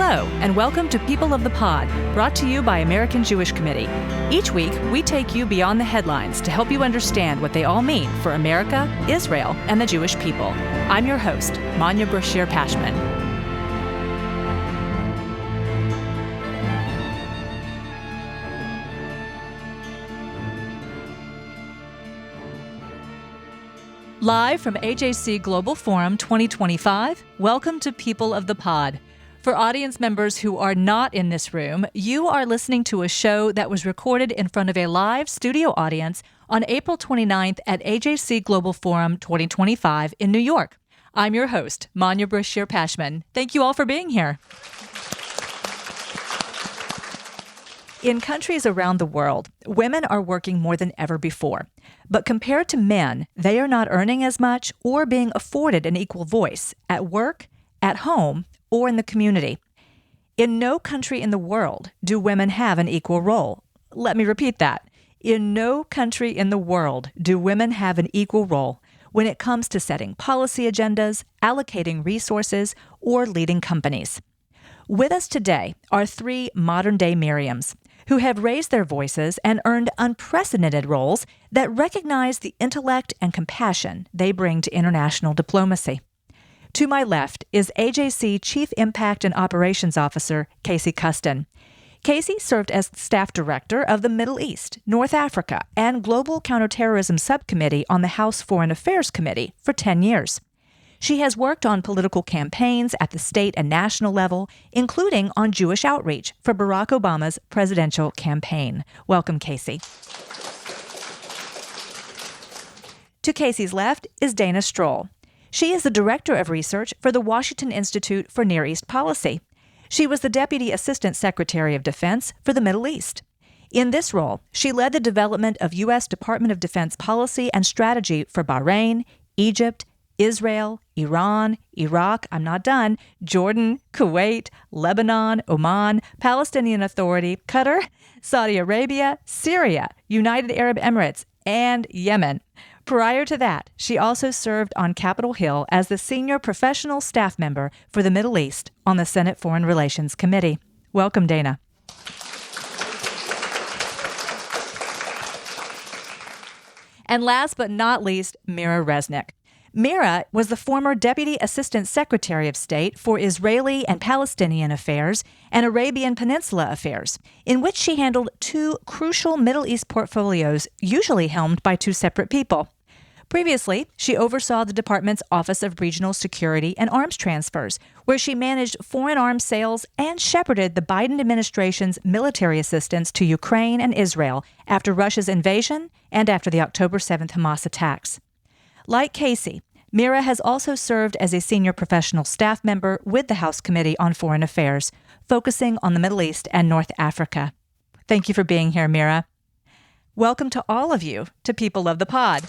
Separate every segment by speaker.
Speaker 1: Hello, and welcome to People of the Pod, brought to you by American Jewish Committee. Each week, we take you beyond the headlines to help you understand what they all mean for America, Israel, and the Jewish people. I'm your host, Manya Brashear-Pashman. Live from AJC Global Forum 2025, welcome to People of the Pod. For audience members who are not in this room, you are listening to a show that was recorded in front of a live studio audience on April 29th at AJC Global Forum 2025 in New York. I'm your host, Manya Brashear-Pashman. Thank you all for being here. In countries around the world, women are working more than ever before. But compared to men, they are not earning as much or being afforded an equal voice at work, at home, or in the community. In no country in the world do women have an equal role. Let me repeat that. In no country in the world do women have an equal role when it comes to setting policy agendas, allocating resources, or leading companies. With us today are three modern-day Miriams who have raised their voices and earned unprecedented roles that recognize the intellect and compassion they bring to international diplomacy. To my left is AJC Chief Impact and Operations Officer Kustin. Casey served as Staff Director of the Middle East, North Africa, and Global Counterterrorism Subcommittee on the House Foreign Affairs Committee for 10 years. She has worked on political campaigns at the state and national level, including on Jewish outreach for Barack Obama's presidential campaign. Welcome, Casey. To Casey's left is Dana Stroul. She is the Director of Research for the Washington Institute for Near East Policy. She was the Deputy Assistant Secretary of Defense for the Middle East. In this role, she led the development of U.S. Department of Defense policy and strategy for Bahrain, Egypt, Israel, Iran, Iraq, Jordan, Kuwait, Lebanon, Oman, Palestinian Authority, Qatar, Saudi Arabia, Syria, United Arab Emirates, and Yemen. Prior to that, she also served on Capitol Hill as the senior professional staff member for the Middle East on the Senate Foreign Relations Committee. Welcome, Dana. And last but not least, Mira Resnick. Mira was the former Deputy Assistant Secretary of State for Israeli and Palestinian Affairs and Arabian Peninsula Affairs, in which she handled two crucial Middle East portfolios usually helmed by two separate people. Previously, she oversaw the department's Office of Regional Security and Arms Transfers, where she managed foreign arms sales and shepherded the Biden administration's military assistance to Ukraine and Israel after Russia's invasion and after the October 7th Hamas attacks. Like Casey, Mira has also served as a senior professional staff member with the House Committee on Foreign Affairs, focusing on the Middle East and North Africa. Thank you for being here, Mira. Welcome to all of you to People of the Pod.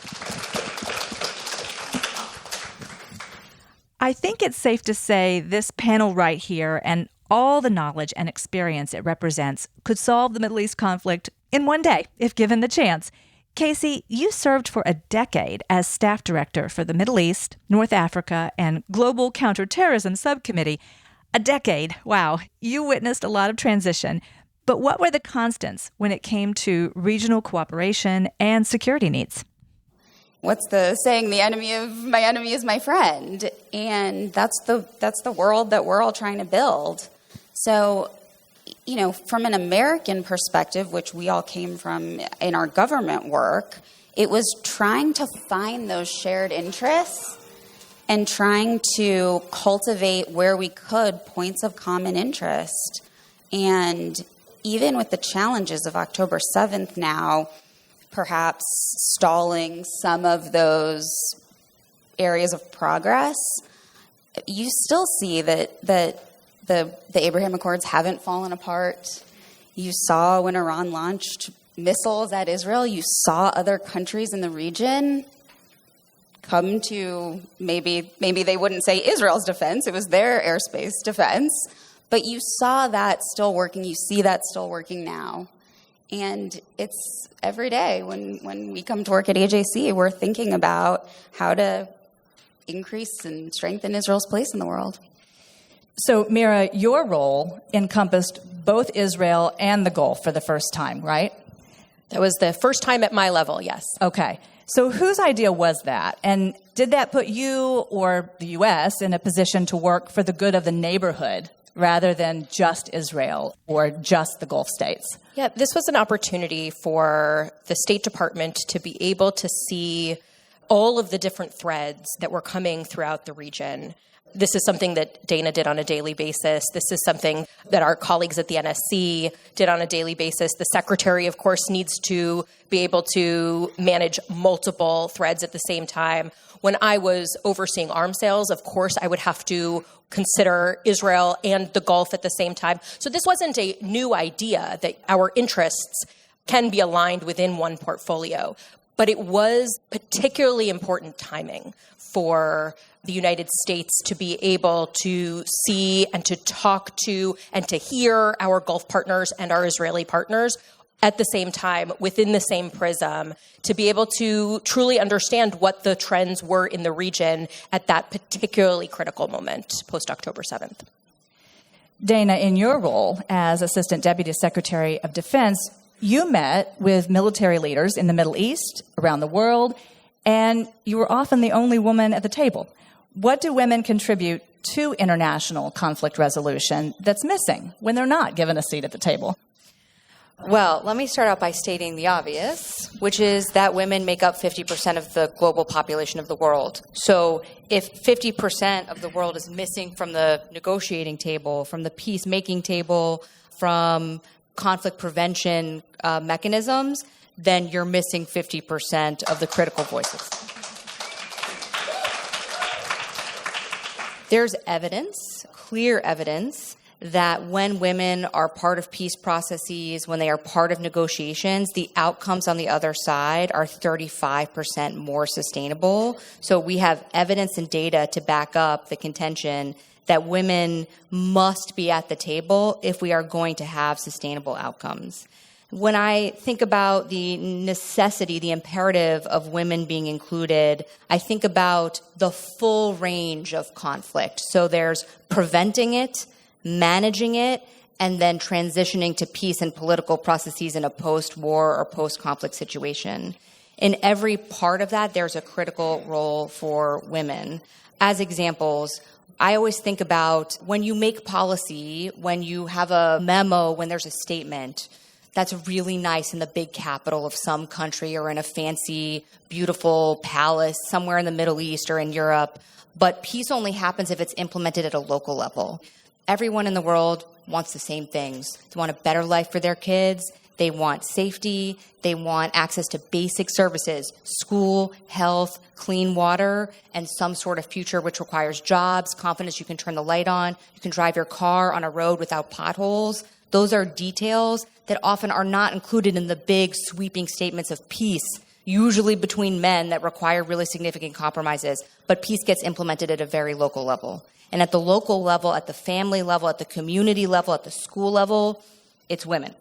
Speaker 1: I think it's safe to say this panel right here and all the knowledge and experience it represents could solve the Middle East conflict in one day, if given the chance. Casey, you served for a decade as staff director for the Middle East, North Africa, and Global Counterterrorism Subcommittee. A decade. Wow. You witnessed a lot of transition. But what were the constants when it came to regional cooperation and security needs?
Speaker 2: What's the saying? The enemy of my enemy is my friend. And that's the world that we're all trying to build. So, from an American perspective, which we all came from in our government work, it was trying to find those shared interests and trying to cultivate where we could points of common interest. And even with the challenges of October 7th now, perhaps stalling some of those areas of progress, you still see that the Abraham Accords haven't fallen apart. You saw when Iran launched missiles at Israel, you saw other countries in the region come to maybe they wouldn't say Israel's defense, it was their airspace defense, but you saw that still working, you see that still working now. And it's every day when we come to work at AJC, we're thinking about how to increase and strengthen Israel's place in the world.
Speaker 1: So, Mira, your role encompassed both Israel and the Gulf for the first time, right?
Speaker 3: That was the first time at my level, yes.
Speaker 1: Okay. So whose idea was that? And did that put you or the U.S. in a position to work for the good of the neighborhood rather than just Israel or just the Gulf states?
Speaker 3: Yeah, this was an opportunity for the State Department to be able to see all of the different threads that were coming throughout the region. This is something that Dana did on a daily basis. This is something that our colleagues at the NSC did on a daily basis. The secretary, of course, needs to be able to manage multiple threads at the same time. When I was overseeing arms sales, of course, I would have to consider Israel and the Gulf at the same time. So this wasn't a new idea that our interests can be aligned within one portfolio. But it was particularly important timing for the United States to be able to see and to talk to and to hear our Gulf partners and our Israeli partners at the same time, within the same prism, to be able to truly understand what the trends were in the region at that particularly critical moment, post-October 7th.
Speaker 1: Dana, in your role as Assistant Deputy Secretary of Defense, you met with military leaders in the Middle East, around the world, and you were often the only woman at the table. What do women contribute to international conflict resolution that's missing when they're not given a seat at the table?
Speaker 4: Well, let me start out by stating the obvious, which is that women make up 50% of the global population of the world. So if 50% of the world is missing from the negotiating table, from the peacemaking table, from conflict prevention mechanisms, then you're missing 50% of the critical voices. There's evidence, clear evidence, that when women are part of peace processes, when they are part of negotiations, the outcomes on the other side are 35% more sustainable. So we have evidence and data to back up the contention that women must be at the table if we are going to have sustainable outcomes. When I think about the necessity, the imperative of women being included, I think about the full range of conflict. So there's preventing it, managing it, and then transitioning to peace and political processes in a post-war or post-conflict situation. In every part of that, there's a critical role for women. As examples, I always think about when you make policy, when you have a memo, when there's a statement, that's really nice in the big capital of some country or in a fancy, beautiful palace somewhere in the Middle East or in Europe. But peace only happens if it's implemented at a local level. Everyone in the world wants the same things. They want a better life for their kids. They want safety. They want access to basic services, school, health, clean water, and some sort of future which requires jobs, confidence you can turn the light on, you can drive your car on a road without potholes. Those are details that often are not included in the big sweeping statements of peace, usually between men that require really significant compromises. But peace gets implemented at a very local level. And at the local level, at the family level, at the community level, at the school level, it's women.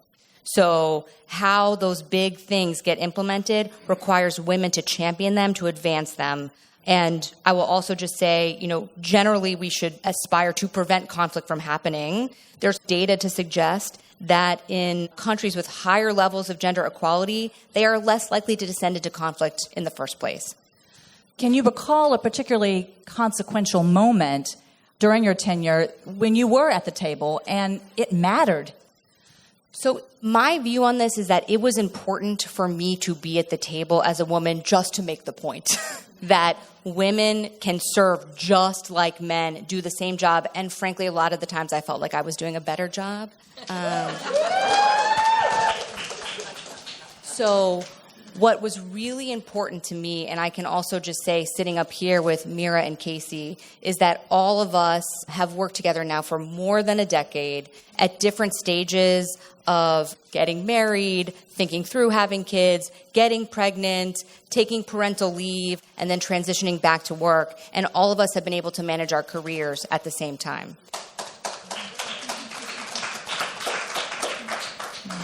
Speaker 4: So how those big things get implemented requires women to champion them, to advance them. And I will also just say, generally we should aspire to prevent conflict from happening. There's data to suggest that in countries with higher levels of gender equality, they are less likely to descend into conflict in the first place.
Speaker 1: Can you recall a particularly consequential moment during your tenure when you were at the table and it mattered?
Speaker 4: So my view on this is that it was important for me to be at the table as a woman just to make the point that women can serve just like men, do the same job, and frankly, a lot of the times I felt like I was doing a better job. So what was really important to me, and I can also just say sitting up here with Mira and Casey, is that all of us have worked together now for more than a decade at different stages of getting married, thinking through having kids, getting pregnant, taking parental leave, and then transitioning back to work. And all of us have been able to manage our careers at the same time.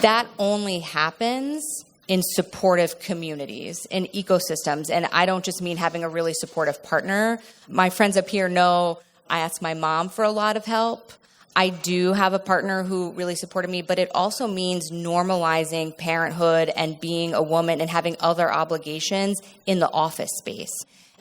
Speaker 4: That only happens in supportive communities, in ecosystems. And I don't just mean having a really supportive partner. My friends up here know I asked my mom for a lot of help. I do have a partner who really supported me, but it also means normalizing parenthood and being a woman and having other obligations in the office space.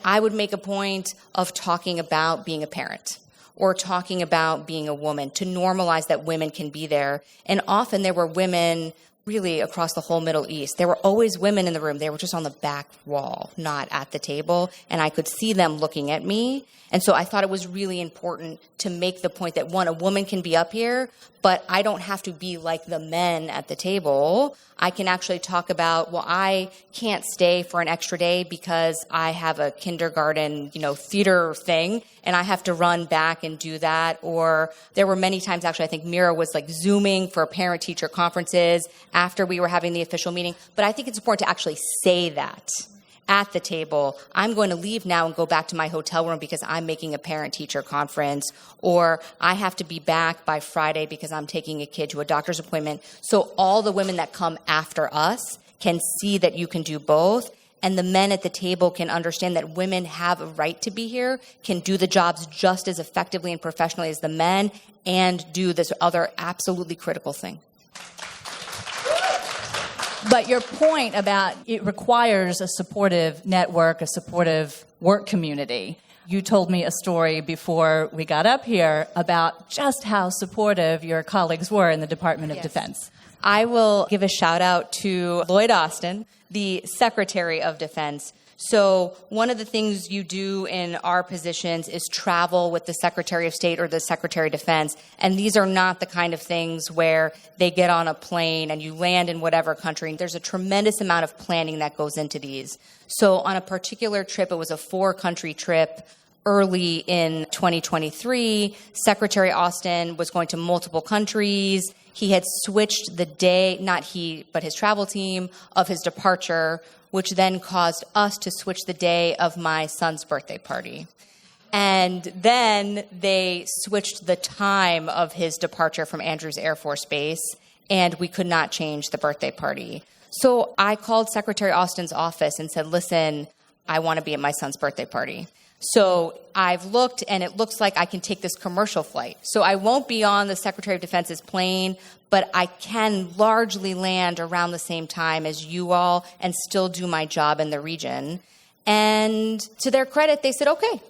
Speaker 4: I would make a point of talking about being a parent or talking about being a woman to normalize that women can be there. And often there were women really across the whole Middle East. There were always women in the room. They were just on the back wall, not at the table. And I could see them looking at me. And so I thought it was really important to make the point that, one, a woman can be up here, but I don't have to be like the men at the table. I can actually talk about, well, I can't stay for an extra day because I have a kindergarten, theater thing, and I have to run back and do that. Or there were many times, actually, I think Mira was like Zooming for parent-teacher conferences after we were having the official meeting. But I think it's important to actually say that at the table. I'm going to leave now and go back to my hotel room because I'm making a parent-teacher conference, or I have to be back by Friday because I'm taking a kid to a doctor's appointment. So all the women that come after us can see that you can do both, and the men at the table can understand that women have a right to be here, can do the jobs just as effectively and professionally as the men, and do this other absolutely critical thing.
Speaker 1: But your point about it requires a supportive network, a supportive work community. You told me a story before we got up here about just how supportive your colleagues were in the Department of Defense.
Speaker 4: I will give a shout out to Lloyd Austin, the Secretary of Defense. So one of the things you do in our positions is travel with the Secretary of State or the Secretary of Defense. And these are not the kind of things where they get on a plane and you land in whatever country. There's a tremendous amount of planning that goes into these. So on a particular trip, it was a 4-country trip. Early in 2023, Secretary Austin was going to multiple countries. He had switched the day, not he, but his travel team, of his departure, which then caused us to switch the day of my son's birthday party. And then they switched the time of his departure from Andrews Air Force Base, and we could not change the birthday party. So I called Secretary Austin's office and said, listen, I want to be at my son's birthday party. So I've looked, and it looks like I can take this commercial flight. So I won't be on the Secretary of Defense's plane, but I can largely land around the same time as you all and still do my job in the region. And to their credit, they said, okay.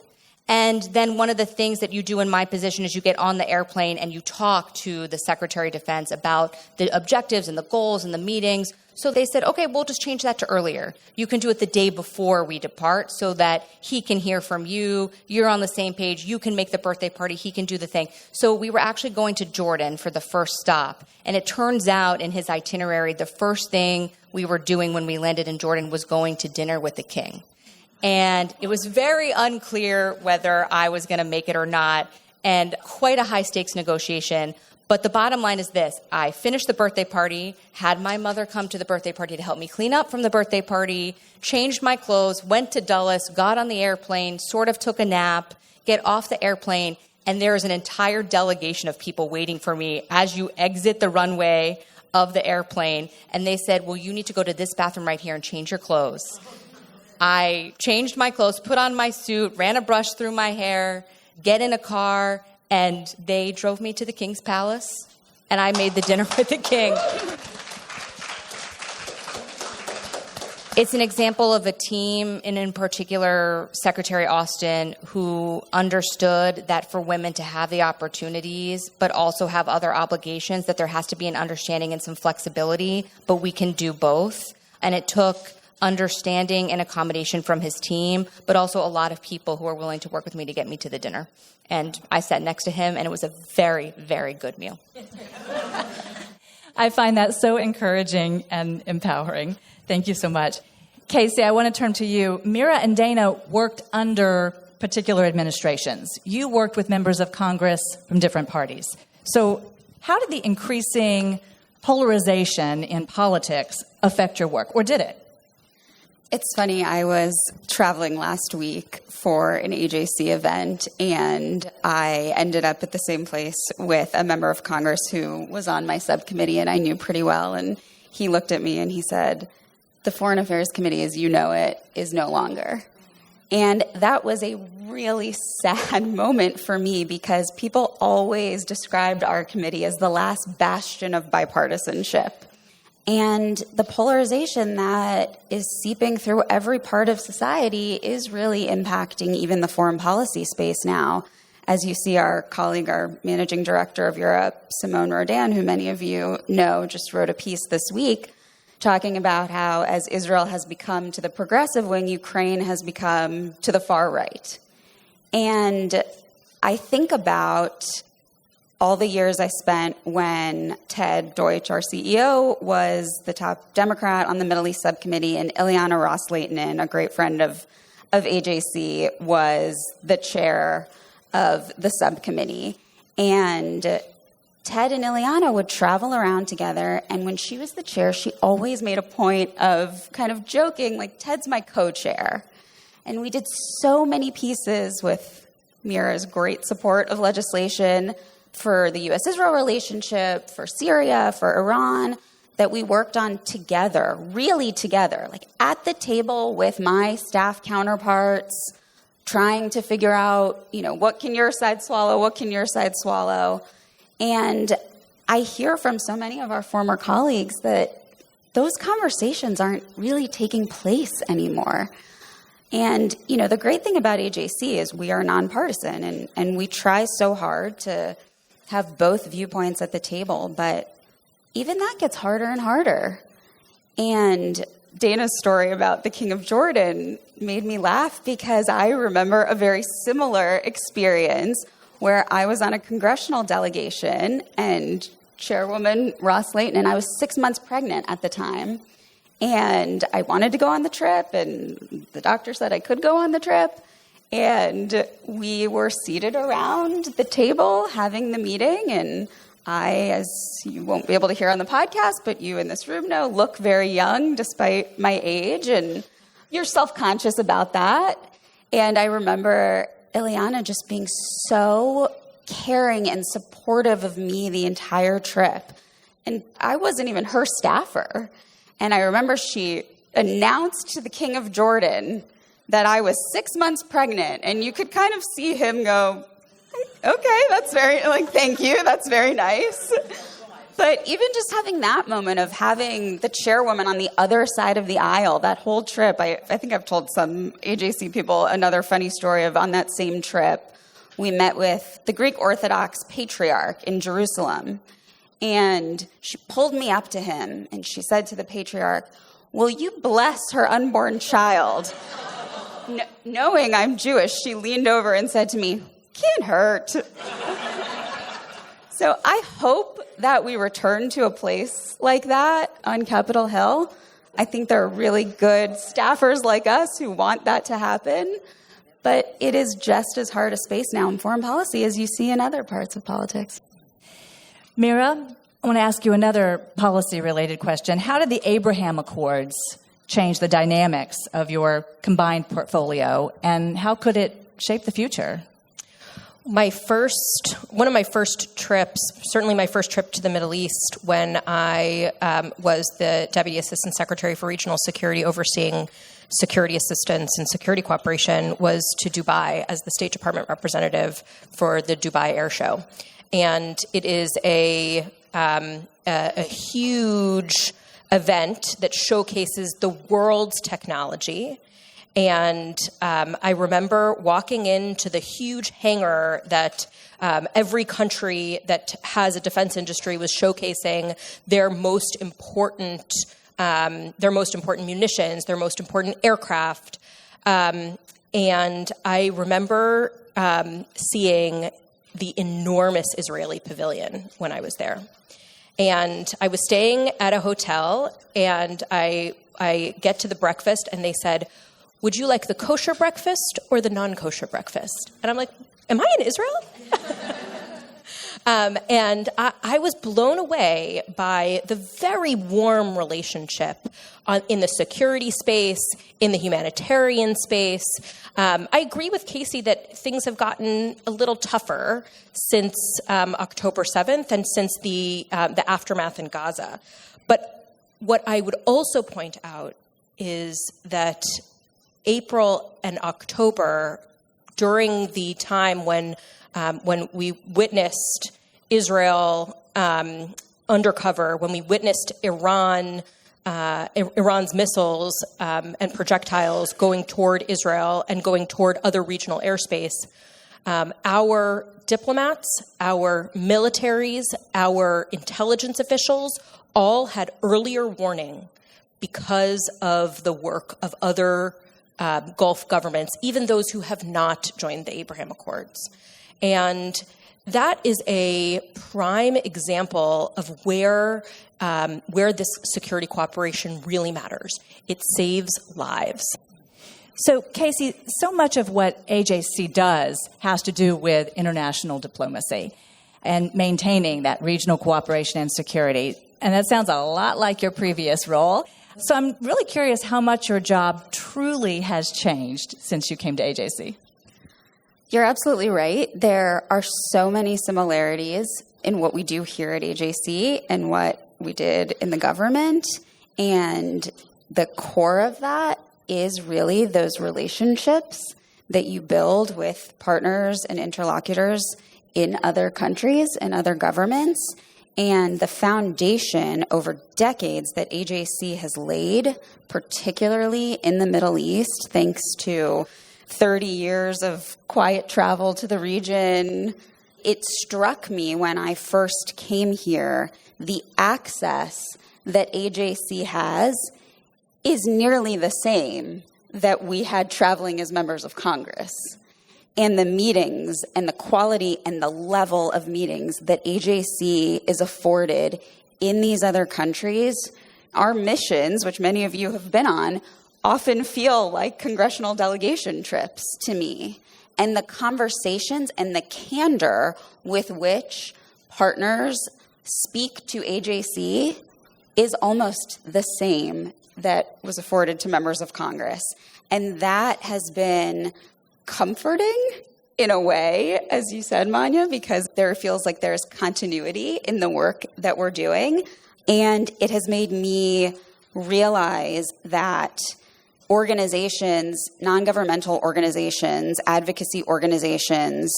Speaker 4: And then one of the things that you do in my position is you get on the airplane and you talk to the Secretary of Defense about the objectives and the goals and the meetings. So they said, okay, we'll just change that to earlier. You can do it the day before we depart so that he can hear from you. You're on the same page. You can make the birthday party. He can do the thing. So we were actually going to Jordan for the first stop. And it turns out in his itinerary, the first thing we were doing when we landed in Jordan was going to dinner with the king. And it was very unclear whether I was going to make it or not, and quite a high-stakes negotiation. But the bottom line is this. I finished the birthday party, had my mother come to the birthday party to help me clean up from the birthday party, changed my clothes, went to Dulles, got on the airplane, sort of took a nap, get off the airplane, and there is an entire delegation of people waiting for me as you exit the runway of the airplane. And they said, well, you need to go to this bathroom right here and change your clothes. I changed my clothes, put on my suit, ran a brush through my hair, get in a car, and they drove me to the King's Palace, and I made the dinner with the King. It's an example of a team, and in particular, Secretary Austin, who understood that for women to have the opportunities, but also have other obligations, that there has to be an understanding and some flexibility, but we can do both. And it took understanding and accommodation from his team, but also a lot of people who are willing to work with me to get me to the dinner. And I sat next to him, and it was a very, very good meal.
Speaker 1: I find that so encouraging and empowering. Thank you so much. Casey, I want to turn to you. Mira and Dana worked under particular administrations. You worked with members of Congress from different parties. So how did the increasing polarization in politics affect your work, or did it?
Speaker 2: It's funny, I was traveling last week for an AJC event, and I ended up at the same place with a member of Congress who was on my subcommittee and I knew pretty well, and he looked at me and he said, the Foreign Affairs Committee, as you know it, is no longer. And that was a really sad moment for me because people always described our committee as the last bastion of bipartisanship. And the polarization that is seeping through every part of society is really impacting even the foreign policy space now. As you see, our colleague, our managing director of Europe, Simone Rodan, who many of you know, just wrote a piece this week talking about how as Israel has become to the progressive wing, Ukraine has become to the far right. And I think about all the years I spent when Ted Deutsch, our CEO, was the top Democrat on the Middle East subcommittee, and Ileana Ros-Lehtinen, a great friend of AJC, was the chair of the subcommittee. And Ted and Ileana would travel around together, and when she was the chair, she always made a point of kind of joking, like, Ted's my co-chair. And we did so many pieces with Mira's great support of legislation for the U.S.-Israel relationship, for Syria, for Iran, that we worked on together, really together, like at the table with my staff counterparts, trying to figure out, what can your side swallow, what can your side swallow. And I hear from so many of our former colleagues that those conversations aren't really taking place anymore. And, the great thing about AJC is we are nonpartisan, and we try so hard to have both viewpoints at the table, but even that gets harder and harder. And Dana's story about the King of Jordan made me laugh because I remember a very similar experience where I was on a congressional delegation and Chairwoman Ros-Lehtinen, I was 6 months pregnant at the time, and I wanted to go on the trip, and the doctor said I could go on the trip. And we were seated around the table having the meeting, and I, as you won't be able to hear on the podcast, but you in this room know, look very young despite my age, and you're self-conscious about that. And I remember Ileana just being so caring and supportive of me the entire trip. And I wasn't even her staffer. And I remember she announced to the King of Jordan that I was 6 months pregnant, and you could kind of see him go, okay, that's thank you, that's very nice. But even just having that moment of having the chairwoman on the other side of the aisle, that whole trip, I think I've told some AJC people another funny story of on that same trip, we met with the Greek Orthodox patriarch in Jerusalem, and she pulled me up to him, and she said to the patriarch, "Will you bless her unborn child?" Knowing I'm Jewish, she leaned over and said to me, "Can't hurt." So I hope that we return to a place like that on Capitol Hill. I think there are really good staffers like us who want that to happen. But it is just as hard a space now in foreign policy as you see in other parts of politics.
Speaker 1: Mira, I want to ask you another policy-related question. How did the Abraham Accords change the dynamics of your combined portfolio, and how could it shape the future?
Speaker 3: One of my first trips, certainly my first trip to the Middle East, when I was the Deputy Assistant Secretary for Regional Security overseeing security assistance and security cooperation, was to Dubai as the State Department representative for the Dubai Air Show. And it is a huge event that showcases the world's technology. And I remember walking into the huge hangar that every country that has a defense industry was showcasing their most important munitions, their most important aircraft. And I remember seeing the enormous Israeli pavilion when I was there. And I was staying at a hotel, and I get to the breakfast, and they said, "Would you like the kosher breakfast or the non-kosher breakfast?" And I'm like, am I in Israel? And I was blown away by the very warm relationship in the security space, in the humanitarian space. I agree with Casey that things have gotten a little tougher since October 7th and since the aftermath in Gaza. But what I would also point out is that April and October, during the time when we witnessed Israel undercover, when we witnessed Iran's missiles and projectiles going toward Israel and going toward other regional airspace, our diplomats, our militaries, our intelligence officials all had earlier warning because of the work of other Gulf governments, even those who have not joined the Abraham Accords. And that is a prime example of where this security cooperation really matters. It saves lives.
Speaker 1: So, Casey, so much of what AJC does has to do with international diplomacy and maintaining that regional cooperation and security. And that sounds a lot like your previous role. So I'm really curious how much your job truly has changed since you came to AJC.
Speaker 2: You're absolutely right. There are so many similarities in what we do here at AJC and what we did in the government. And the core of that is really those relationships that you build with partners and interlocutors in other countries and other governments. And the foundation over decades that AJC has laid, particularly in the Middle East, thanks to 30 years of quiet travel to the region. It struck me when I first came here, the access that AJC has is nearly the same that we had traveling as members of Congress. And the meetings and the quality and the level of meetings that AJC is afforded in these other countries, our missions, which many of you have been on, often feel like congressional delegation trips to me. And the conversations and the candor with which partners speak to AJC is almost the same that was afforded to members of Congress. And that has been comforting in a way, as you said, Manya, because there feels like there's continuity in the work that we're doing. And it has made me realize that organizations, non-governmental organizations, advocacy organizations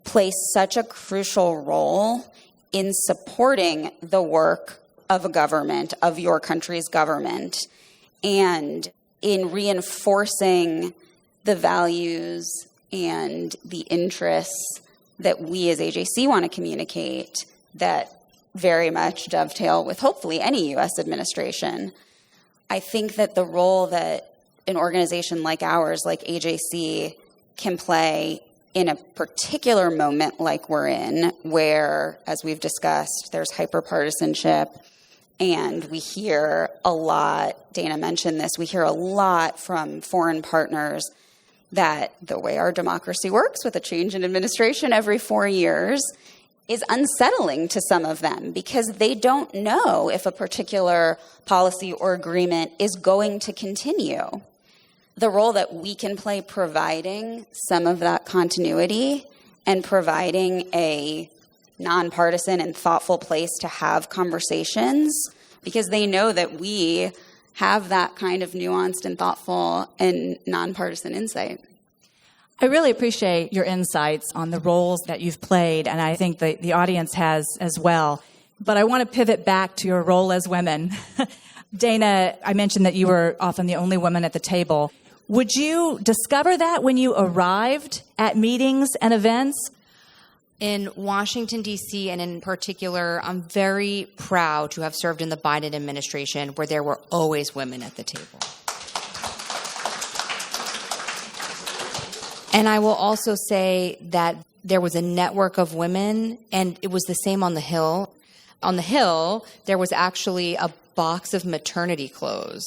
Speaker 2: play such a crucial role in supporting the work of a government, of your country's government, and in reinforcing the values and the interests that we as AJC want to communicate that very much dovetail with hopefully any U.S. administration. I think that the role that an organization like ours, like AJC, can play in a particular moment like we're in, where, as we've discussed, there's hyperpartisanship, and we hear a lot, Dana mentioned this, we hear a lot from foreign partners that the way our democracy works with a change in administration every 4 years is unsettling to some of them because they don't know if a particular policy or agreement is going to continue. The role that we can play providing some of that continuity and providing a nonpartisan and thoughtful place to have conversations, because they know that we have that kind of nuanced and thoughtful and nonpartisan insight.
Speaker 1: I really appreciate your insights on the roles that you've played, and I think the audience has as well. But I want to pivot back to your role as women. Dana, I mentioned that you were often the only woman at the table. Would you discover that when you arrived at meetings and events?
Speaker 4: In Washington, D.C., and in particular, I'm very proud to have served in the Biden administration where there were always women at the table. And I will also say that there was a network of women, and it was the same on the Hill. On the Hill, there was actually a box of maternity clothes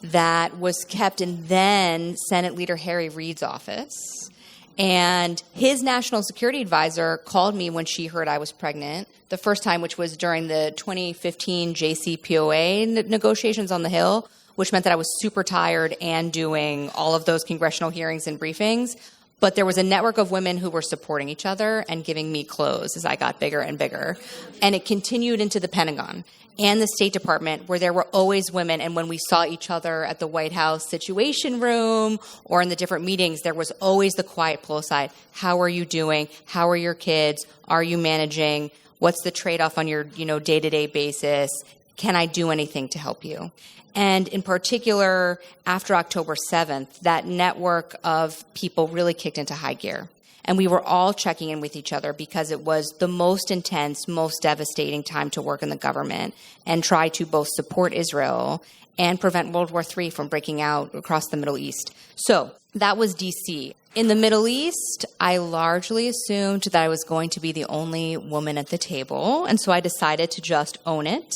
Speaker 4: that was kept in then Senate Leader Harry Reid's office. And his national security advisor called me when she heard I was pregnant, the first time, which was during the 2015 JCPOA negotiations on the Hill, which meant that I was super tired and doing all of those congressional hearings and briefings. But there was a network of women who were supporting each other and giving me clothes as I got bigger and bigger. And it continued into the Pentagon and the State Department, where there were always women. And when we saw each other at the White House Situation Room or in the different meetings, there was always the quiet pull aside. How are you doing? How are your kids? Are you managing? What's the trade-off on your, day-to-day basis? Can I do anything to help you? And in particular, after October 7th, that network of people really kicked into high gear. And we were all checking in with each other because it was the most intense, most devastating time to work in the government and try to both support Israel and prevent World War III from breaking out across the Middle East. So that was D.C. In the Middle East, I largely assumed that I was going to be the only woman at the table. And so I decided to just own it.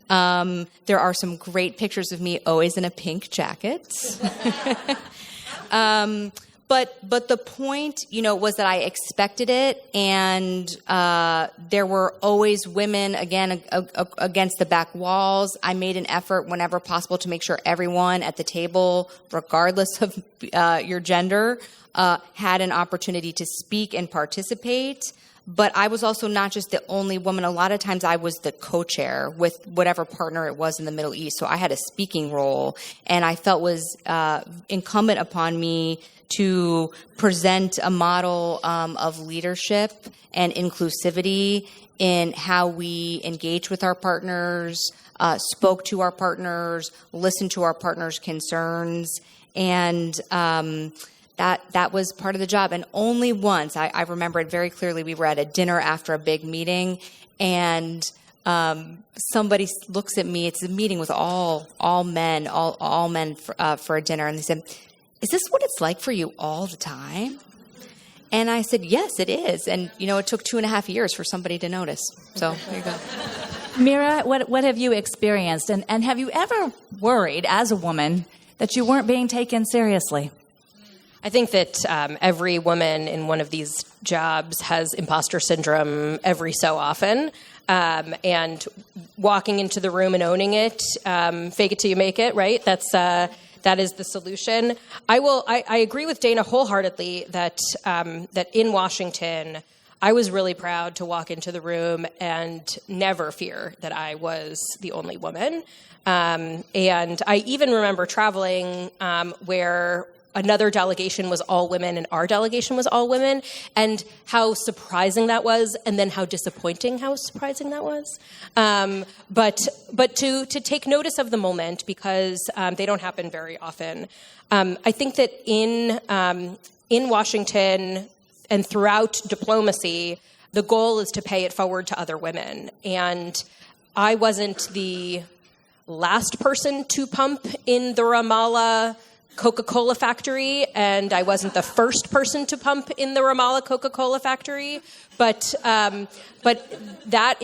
Speaker 4: There are some great pictures of me always in a pink jacket. But the point, was that I expected it, and there were always women, again, against the back walls. I made an effort whenever possible to make sure everyone at the table, regardless of your gender, had an opportunity to speak and participate. But I was also not just the only woman. A lot of times I was the co-chair with whatever partner it was in the Middle East. So I had a speaking role, and I felt was incumbent upon me to present a model of leadership and inclusivity in how we engage with our partners, spoke to our partners, listened to our partners' concerns, and that was part of the job. And only once, I remember it very clearly, we were at a dinner after a big meeting, and somebody looks at me. It's a meeting with all men for a dinner, and they said, "Is this what it's like for you all the time?" And I said, "Yes, it is." And, it took 2.5 years for somebody to notice. So there you go.
Speaker 1: Mira, what have you experienced? And have you ever worried as a woman that you weren't being taken seriously?
Speaker 3: I think that every woman in one of these jobs has imposter syndrome every so often. And walking into the room and owning it, fake it till you make it, right? That is the solution. I agree with Dana wholeheartedly that in Washington, I was really proud to walk into the room and never fear that I was the only woman. And I even remember traveling where another delegation was all women and our delegation was all women, and how surprising that was, and then how disappointing how surprising that was. But to take notice of the moment, because they don't happen very often. I think that in Washington and throughout diplomacy, the goal is to pay it forward to other women. And I wasn't the last person to pump in the Ramallah Coca-Cola factory, and I wasn't the first person to pump in the Ramallah Coca-Cola factory, but that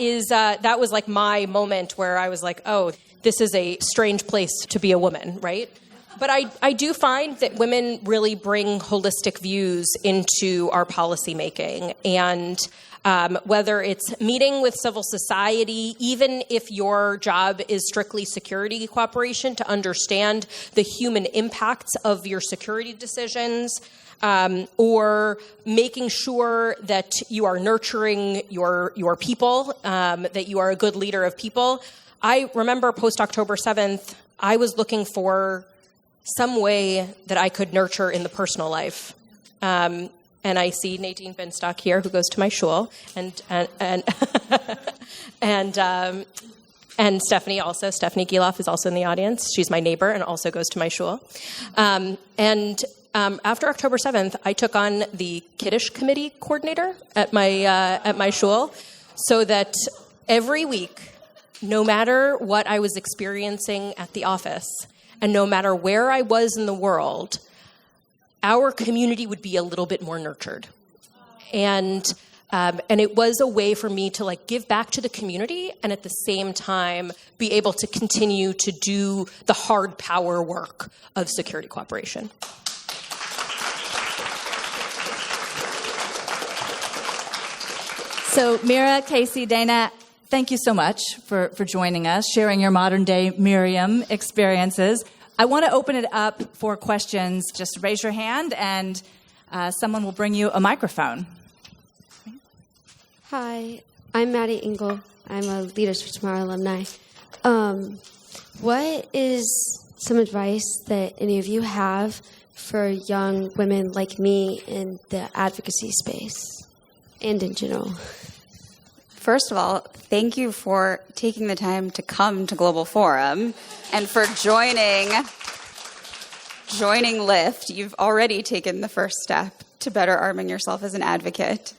Speaker 3: was like my moment where I was like, oh, this is a strange place to be a woman, right? But I do find that women really bring holistic views into our policymaking, and whether it's meeting with civil society, even if your job is strictly security cooperation, to understand the human impacts of your security decisions, or making sure that you are nurturing your people, that you are a good leader of people. I remember post-October 7th, I was looking for some way that I could nurture in the personal life. And I see Nadine Benstock here, who goes to my shul, and Stephanie also. Stephanie Giloff is also in the audience. She's my neighbor and also goes to my shul. After October 7th, I took on the Kiddush committee coordinator at my shul, so that every week, no matter what I was experiencing at the office, and no matter where I was in the world, our community would be a little bit more nurtured. And it was a way for me to give back to the community and at the same time be able to continue to do the hard power work of security cooperation.
Speaker 1: So Mira, Casey, Dana, thank you so much for joining us, sharing your modern day Miriam experiences. I want to open it up for questions. Just raise your hand, and someone will bring you a microphone.
Speaker 5: Hi, I'm Maddie Engel. I'm a Leaders for Tomorrow alumni. What is some advice that any of you have for young women like me in the advocacy space and in general?
Speaker 2: First of all, thank you for taking the time to come to Global Forum and for joining Lyft. You've already taken the first step to better arming yourself as an advocate.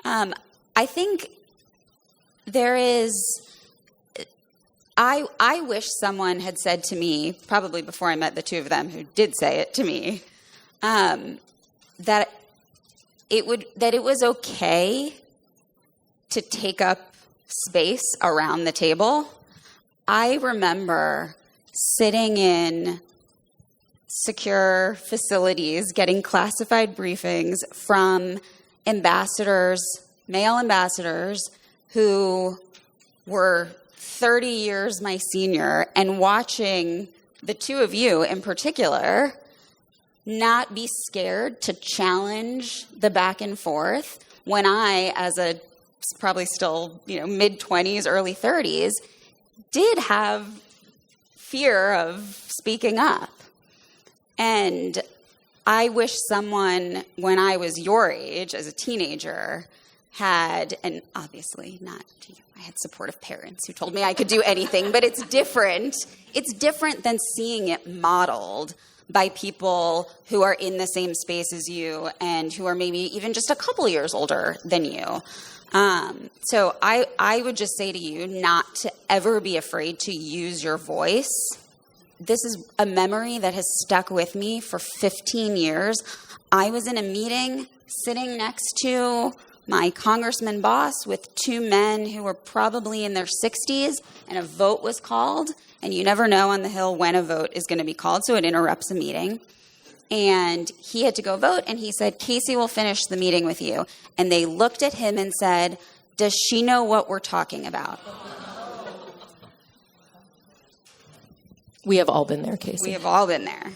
Speaker 2: I think there is... I wish someone had said to me, probably before I met the two of them who did say it to me, that it was okay to take up space around the table. I remember sitting in secure facilities, getting classified briefings from ambassadors, male ambassadors, who were 30 years my senior, and watching the two of you in particular not be scared to challenge the back and forth when I, as a probably still mid-20s, early 30s, did have fear of speaking up. And I wish someone, when I was your age, as a teenager, had, and obviously not, I had supportive parents who told me I could do anything, but it's different. It's different than seeing it modeled by people who are in the same space as you and who are maybe even just a couple years older than you. So I would just say to you not to ever be afraid to use your voice. This is a memory that has stuck with me for 15 years. I was in a meeting sitting next to my congressman boss with two men who were probably in their 60s, and a vote was called. And you never know on the Hill when a vote is going to be called, so it interrupts a meeting. And he had to go vote, and he said, "Casey will finish the meeting with you." And they looked at him and said, "Does she know what we're talking about?"
Speaker 3: We have all been there, Casey.
Speaker 2: We have all been there.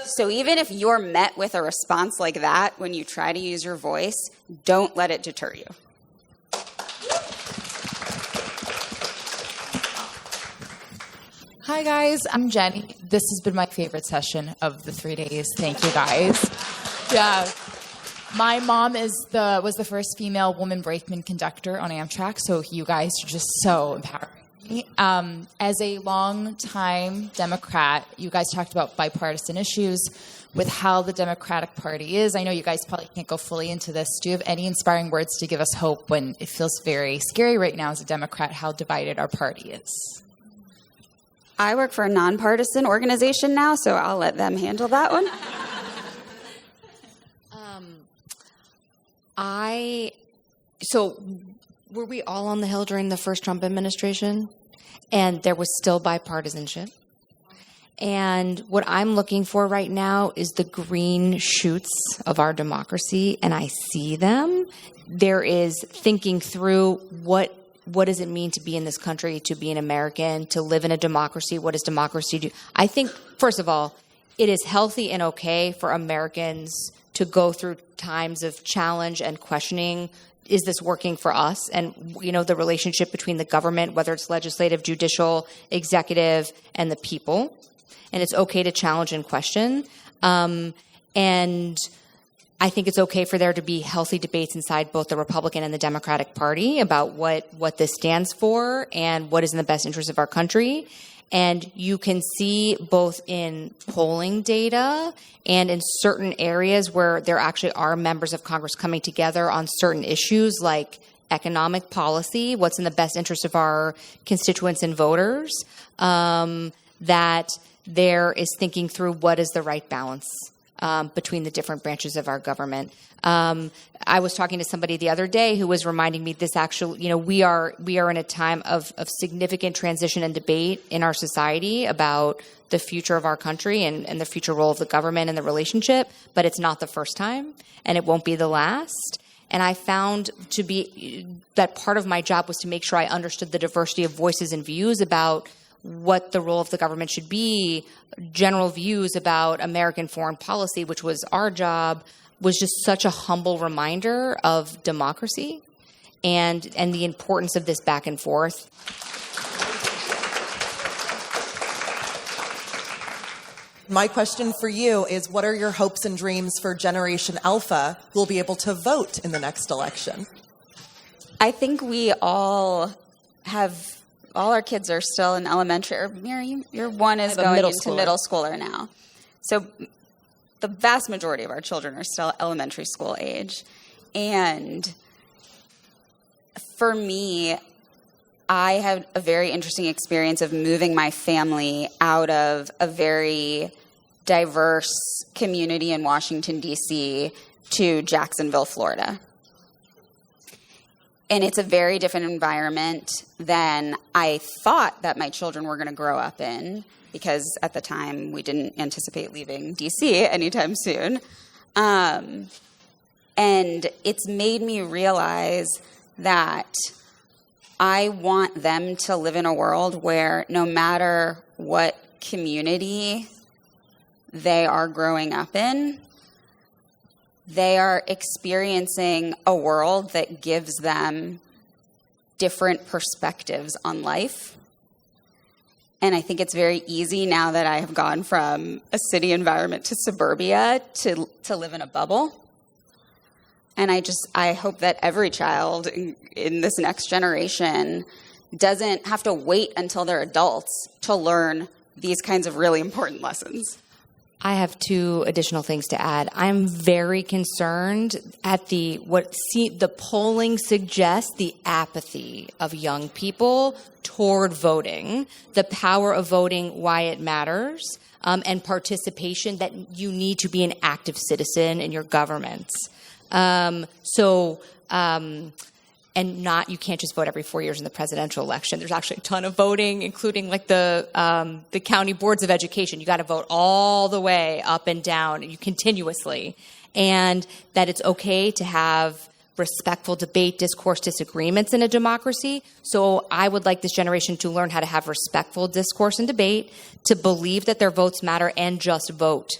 Speaker 2: So even if you're met with a response like that when you try to use your voice, don't let it deter you.
Speaker 6: Hi guys, I'm Jenny. This has been my favorite session of the 3 days. Thank you guys. Yeah. My mom was the first female woman brakeman conductor on Amtrak, so you guys are just so empowering me. As a long-time Democrat, you guys talked about bipartisan issues with how the Democratic Party is. I know you guys probably can't go fully into this. Do you have any inspiring words to give us hope when it feels very scary right now as a Democrat how divided our party is?
Speaker 2: I work for a nonpartisan organization now, so I'll let them handle that one.
Speaker 4: So were we all on the Hill during the first Trump administration? And there was still bipartisanship. And what I'm looking for right now is the green shoots of our democracy, and I see them. There is thinking through what does it mean to be in this country, to be an American, to live in a democracy? What does democracy do? I think, first of all, it is healthy and okay for Americans to go through times of challenge and questioning. Is this working for us? And, the relationship between the government, whether it's legislative, judicial, executive, and the people. And it's okay to challenge and question. And I think it's okay for there to be healthy debates inside both the Republican and the Democratic Party about what this stands for and what is in the best interest of our country. And you can see both in polling data and in certain areas where there actually are members of Congress coming together on certain issues like economic policy, what's in the best interest of our constituents and voters, that there is thinking through what is the right balance between the different branches of our government. I was talking to somebody the other day who was reminding me this actually, we are in a time of significant transition and debate in our society about the future of our country and the future role of the government and the relationship, but it's not the first time and it won't be the last. And I found that part of my job was to make sure I understood the diversity of voices and views about what the role of the government should be, general views about American foreign policy, which was our job, was just such a humble reminder of democracy and the importance of this back and forth.
Speaker 7: My question for you is, what are your hopes and dreams for Generation Alpha who will be able to vote in the next election?
Speaker 2: I think we all our kids are still in elementary. Or Mira, your one is going into middle schooler now. So the vast majority of our children are still elementary school age. And for me, I had a very interesting experience of moving my family out of a very diverse community in Washington, D.C. to Jacksonville, Florida. And it's a very different environment than I thought that my children were going to grow up in, because at the time we didn't anticipate leaving D.C. anytime soon. And it's made me realize that I want them to live in a world where no matter what community they are growing up in, they are experiencing a world that gives them different perspectives on life. And I think it's very easy now that I have gone from a city environment to suburbia to live in a bubble. And I hope that every child in this next generation doesn't have to wait until they're adults to learn these kinds of really important lessons.
Speaker 4: I have 2 additional things to add. I'm very concerned at the polling suggests the apathy of young people toward voting, the power of voting, why it matters, and participation, that you need to be an active citizen in your governments. And you can't just vote every 4 years in the presidential election. There's actually a ton of voting, including like the county boards of education. You got to vote all the way up and down, continuously, and that it's okay to have respectful debate, discourse, disagreements in a democracy. So I would like this generation to learn how to have respectful discourse and debate, to believe that their votes matter, and just vote.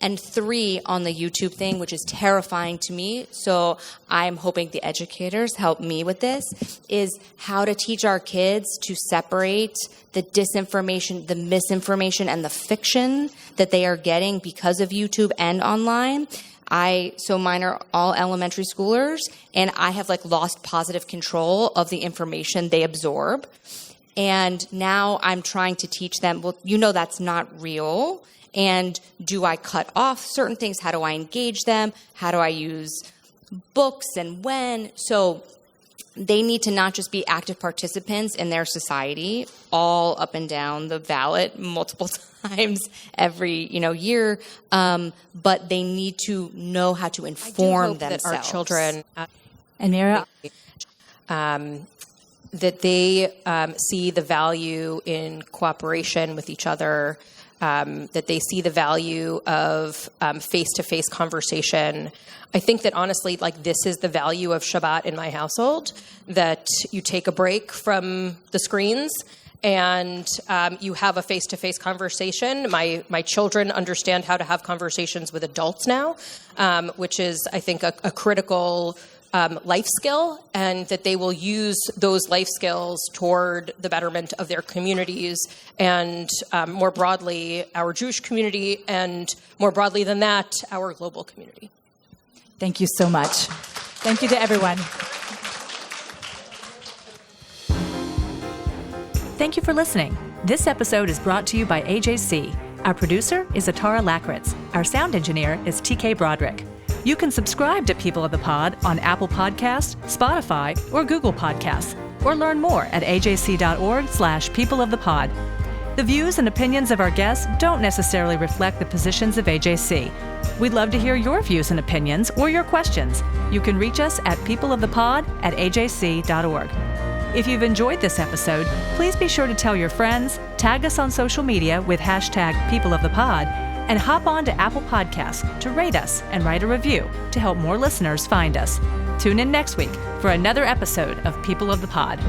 Speaker 4: And 3, on the YouTube thing, which is terrifying to me, so I'm hoping the educators help me with this, is how to teach our kids to separate the disinformation, the misinformation, and the fiction that they are getting because of YouTube and online. So mine are all elementary schoolers, and I have lost positive control of the information they absorb. And now I'm trying to teach them, well, that's not real. And do I cut off certain things? How do I engage them? How do I use books, and when? So they need to not just be active participants in their society, all up and down the ballot multiple times every year, but they need to know how to inform themselves.
Speaker 3: That our children
Speaker 1: And Mira,
Speaker 3: that they see the value in cooperation with each other. That they see the value of face-to-face conversation. I think that honestly, this is the value of Shabbat in my household, that you take a break from the screens and you have a face-to-face conversation. My children understand how to have conversations with adults now, which is, I think, a critical life skill, and that they will use those life skills toward the betterment of their communities and more broadly our Jewish community, and more broadly than that, our global community.
Speaker 1: thank you so much. Thank you to everyone. Thank you for listening. This episode is brought to you by AJC. Our producer is Atara Lakritz. Our sound engineer is TK Broderick. You can subscribe to People of the Pod on Apple Podcasts, Spotify, or Google Podcasts, or learn more at ajc.org/peopleofthepod. The views and opinions of our guests don't necessarily reflect the positions of AJC. We'd love to hear your views and opinions or your questions. You can reach us at peopleofthepod@ajc.org. If you've enjoyed this episode, please be sure to tell your friends, tag us on social media with #PeopleOfThePod, and hop on to Apple Podcasts to rate us and write a review to help more listeners find us. Tune in next week for another episode of People of the Pod.